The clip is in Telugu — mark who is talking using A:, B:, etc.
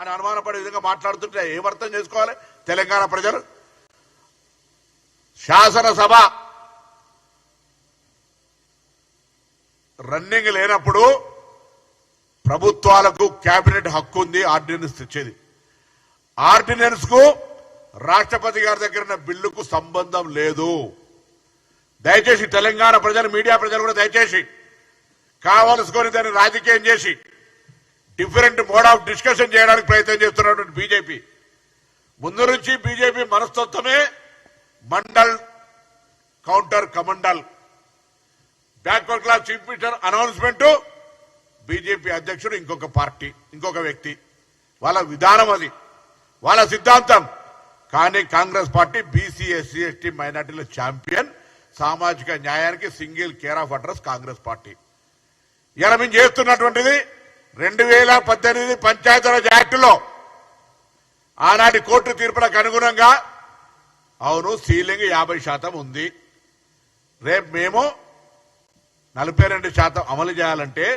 A: అని అనుమానపడే విధంగా మాట్లాడుతుంటే ఏమర్థం చేసుకోవాలి తెలంగాణ ప్రజలు? శాసనసభ రన్నింగ్ లేనప్పుడు ప్రభుత్వాలకు కేబినెట్ హక్కు ఉంది ఆర్డినెన్స్ తెచ్చేది. ఆర్డినెన్స్ కు రాష్ట్రపతి గారి దగ్గర బిల్లుకు సంబంధం లేదు. దయచేసి తెలంగాణ ప్రజలు, మీడియా ప్రజలు కూడా దయచేసి కావలసుకొని దాన్ని రాజకీయం చేసి డిఫరెంట్ మోడ్ ఆఫ్ డిస్కషన్ చేయడానికి ప్రయత్నం చేస్తున్నటువంటి బీజేపీ, ముందు నుంచి బీజేపీ మనస్తత్వమే Mandal counter Kamandal. Backward class chief minister announcement, BJP అధ్యక్షుడు ఇంకొక పార్టీ, ఇంకొక వ్యక్తి. వాళ్ళ విధానం అది, వాళ్ళ సిద్ధాంతం. కానీ Congress party BC, SC, ST, మైనార్టీల ఛాంపియన్, సామాజిక న్యాయానికి single care of address Congress party. ఇలా మేము చేస్తున్నటువంటిది 2018 పంచాయతీరాజ్ యాక్టులో ఆనాటి కోర్టు తీర్పులకు అనుగుణంగా అవును సీలింగ్ 50% ఉంది. రేపు మేము 42% అమలు చేయాలంటే